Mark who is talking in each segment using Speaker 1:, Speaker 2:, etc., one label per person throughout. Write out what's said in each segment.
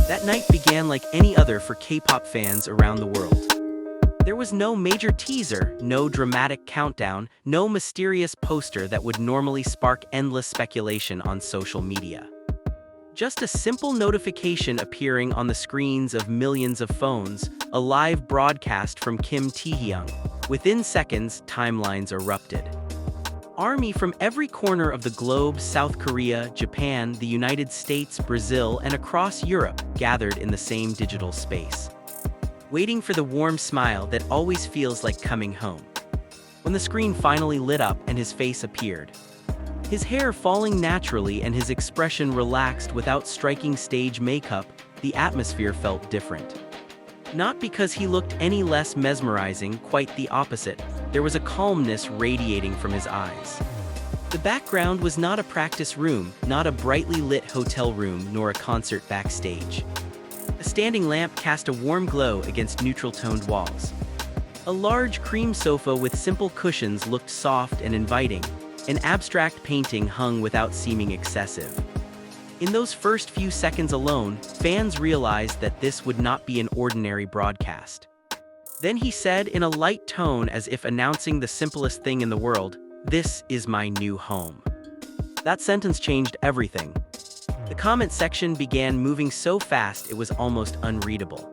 Speaker 1: That night began like any other for K-pop fans around the world. There was no major teaser, no dramatic countdown, no mysterious poster that would normally spark endless speculation on social media. Just a simple notification appearing on the screens of millions of phones, a live broadcast from Kim Taehyung. Within seconds, timelines erupted. Army from every corner of the globe, South Korea, Japan, the United States, Brazil, and across Europe, gathered in the same digital space, waiting for the warm smile that always feels like coming home. When the screen finally lit up and his face appeared, his hair falling naturally and his expression relaxed without striking stage makeup, the atmosphere felt different. Not because he looked any less mesmerizing, quite the opposite. There was a calmness radiating from his eyes. The background was not a practice room, not a brightly lit hotel room, nor a concert backstage. A standing lamp cast a warm glow against neutral-toned walls. A large cream sofa with simple cushions looked soft and inviting. An abstract painting hung without seeming excessive. In those first few seconds alone, fans realized that this would not be an ordinary broadcast. Then he said in a light tone, as if announcing the simplest thing in the world, "This is my new home." That sentence changed everything. The comment section began moving so fast it was almost unreadable.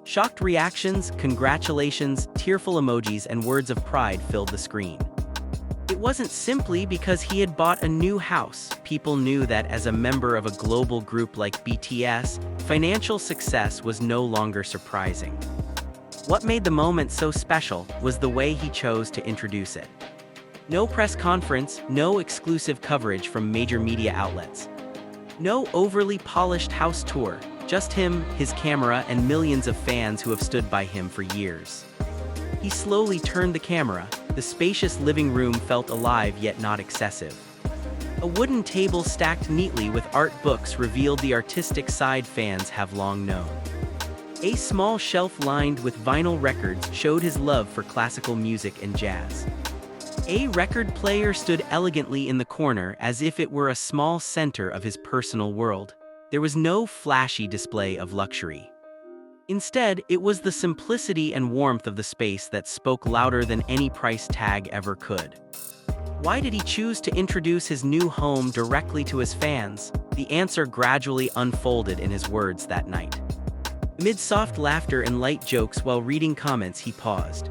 Speaker 1: Shocked reactions, congratulations, tearful emojis, and words of pride filled the screen. It wasn't simply because he had bought a new house. People knew that as a member of a global group like BTS, financial success was no longer surprising. What made the moment so special was the way he chose to introduce it. No press conference, no exclusive coverage from major media outlets. No overly polished house tour, just him, his camera, and millions of fans who have stood by him for years. He slowly turned the camera. The spacious living room felt alive yet not excessive. A wooden table stacked neatly with art books revealed the artistic side fans have long known. A small shelf lined with vinyl records showed his love for classical music and jazz. A record player stood elegantly in the corner as if it were a small center of his personal world. There was no flashy display of luxury. Instead, it was the simplicity and warmth of the space that spoke louder than any price tag ever could. Why did he choose to introduce his new home directly to his fans? The answer gradually unfolded in his words that night. Amid soft laughter and light jokes while reading comments, he paused.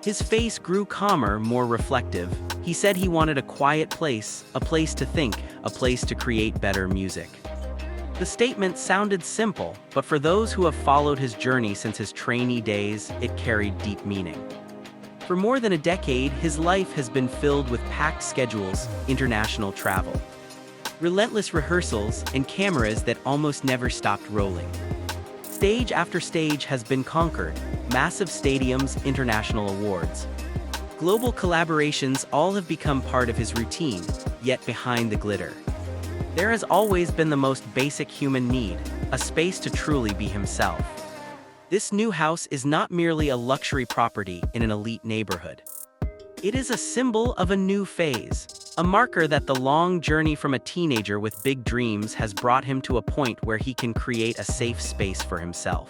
Speaker 1: His face grew calmer, more reflective. He said he wanted a quiet place, a place to think, a place to create better music. The statement sounded simple, but for those who have followed his journey since his trainee days, it carried deep meaning. For more than a decade, his life has been filled with packed schedules, international travel, relentless rehearsals, and cameras that almost never stopped rolling. Stage after stage has been conquered, massive stadiums, international awards. Global collaborations all have become part of his routine, yet behind the glitter, there has always been the most basic human need, a space to truly be himself. This new house is not merely a luxury property in an elite neighborhood. It is a symbol of a new phase, a marker that the long journey from a teenager with big dreams has brought him to a point where he can create a safe space for himself.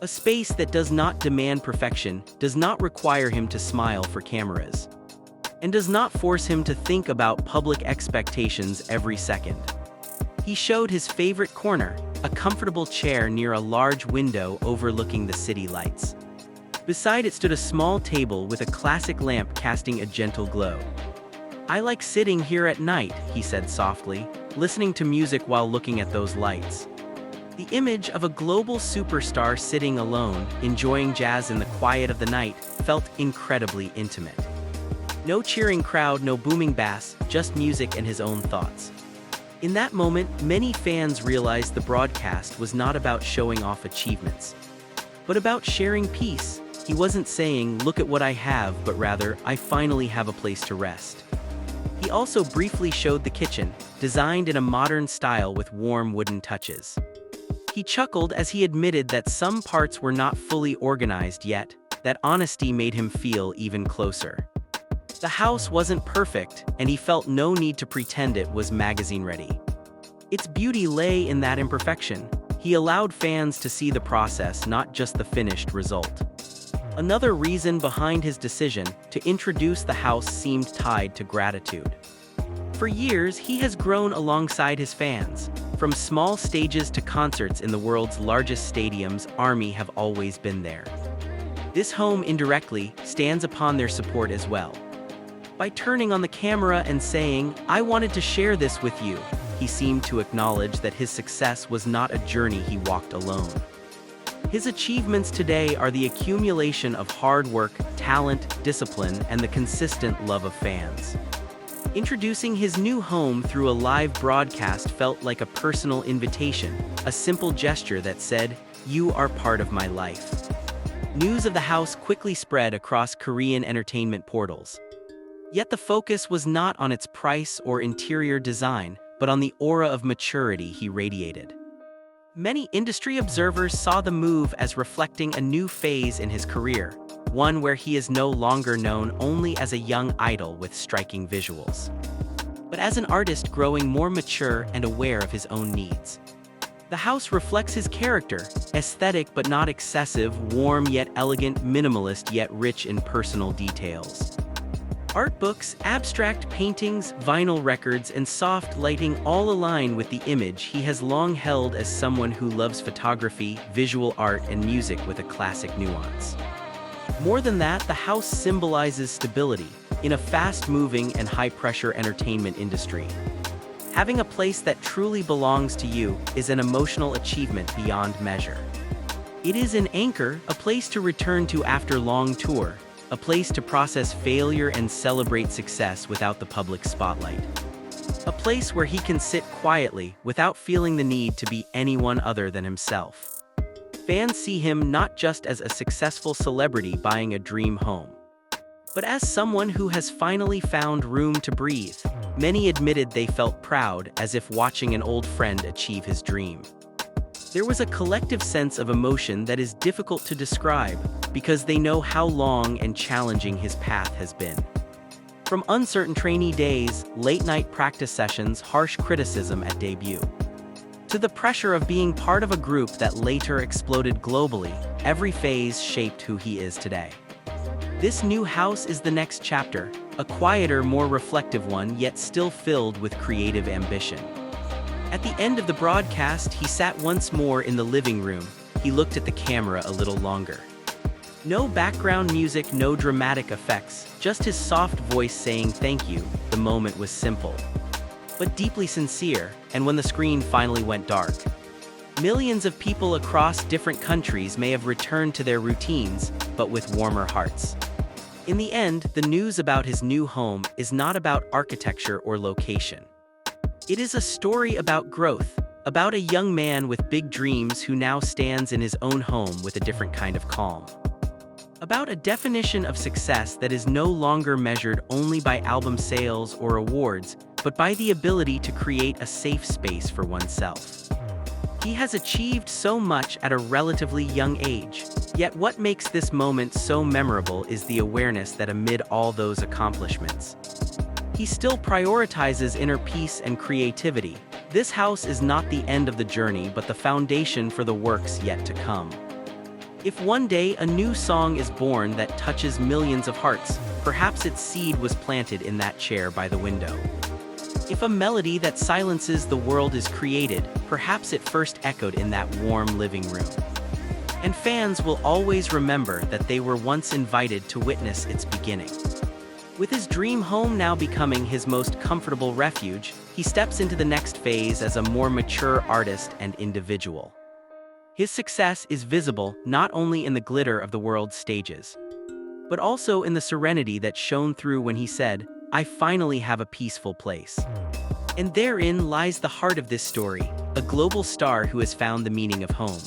Speaker 1: A space that does not demand perfection, does not require him to smile for cameras, and does not force him to think about public expectations every second. He showed his favorite corner, a comfortable chair near a large window overlooking the city lights. Beside it stood a small table with a classic lamp casting a gentle glow. "I like sitting here at night," he said softly, listening to music while looking at those lights. The image of a global superstar sitting alone, enjoying jazz in the quiet of the night, felt incredibly intimate. No cheering crowd, no booming bass, just music and his own thoughts. In that moment, many fans realized the broadcast was not about showing off achievements, but about sharing peace. He wasn't saying, "Look at what I have," but rather, "I finally have a place to rest." He also briefly showed the kitchen, designed in a modern style with warm wooden touches. He chuckled as he admitted that some parts were not fully organized yet. That honesty made him feel even closer. The house wasn't perfect, and he felt no need to pretend it was magazine-ready. Its beauty lay in that imperfection. He allowed fans to see the process, not just the finished result. Another reason behind his decision to introduce the house seemed tied to gratitude. For years, he has grown alongside his fans. From small stages to concerts in the world's largest stadiums, ARMY have always been there. This home indirectly stands upon their support as well. By turning on the camera and saying, "I wanted to share this with you," he seemed to acknowledge that his success was not a journey he walked alone. His achievements today are the accumulation of hard work, talent, discipline, and the consistent love of fans. Introducing his new home through a live broadcast felt like a personal invitation, a simple gesture that said, "You are part of my life." News of the house quickly spread across Korean entertainment portals. Yet the focus was not on its price or interior design, but on the aura of maturity he radiated. Many industry observers saw the move as reflecting a new phase in his career, one where he is no longer known only as a young idol with striking visuals, but as an artist growing more mature and aware of his own needs. The house reflects his character, aesthetic but not excessive, warm yet elegant, minimalist yet rich in personal details. Art books, abstract paintings, vinyl records, and soft lighting all align with the image he has long held as someone who loves photography, visual art, and music with a classic nuance. More than that, the house symbolizes stability in a fast-moving and high-pressure entertainment industry. Having a place that truly belongs to you is an emotional achievement beyond measure. It is an anchor, a place to return to after long tour, a place to process failure and celebrate success without the public spotlight. A place where he can sit quietly without feeling the need to be anyone other than himself. Fans see him not just as a successful celebrity buying a dream home, but as someone who has finally found room to breathe. Many admitted they felt proud, as if watching an old friend achieve his dream. There was a collective sense of emotion that is difficult to describe, because they know how long and challenging his path has been. From uncertain trainee days, late-night practice sessions, harsh criticism at debut, to the pressure of being part of a group that later exploded globally, every phase shaped who he is today. This new house is the next chapter, a quieter, more reflective one, yet still filled with creative ambition. At the end of the broadcast, he sat once more in the living room. He looked at the camera a little longer. No background music, no dramatic effects, just his soft voice saying thank you. The moment was simple, but deeply sincere, and when the screen finally went dark, millions of people across different countries may have returned to their routines, but with warmer hearts. In the end, the news about his new home is not about architecture or location. It is a story about growth, about a young man with big dreams who now stands in his own home with a different kind of calm. About a definition of success that is no longer measured only by album sales or awards, but by the ability to create a safe space for oneself. He has achieved so much at a relatively young age, yet what makes this moment so memorable is the awareness that amid all those accomplishments, he still prioritizes inner peace and creativity. This house is not the end of the journey, but the foundation for the works yet to come. If one day a new song is born that touches millions of hearts, perhaps its seed was planted in that chair by the window. If a melody that silences the world is created, perhaps it first echoed in that warm living room. And fans will always remember that they were once invited to witness its beginning. With his dream home now becoming his most comfortable refuge, he steps into the next phase as a more mature artist and individual. His success is visible not only in the glitter of the world's stages, but also in the serenity that shone through when he said, "I finally have a peaceful place." And therein lies the heart of this story, a global star who has found the meaning of home.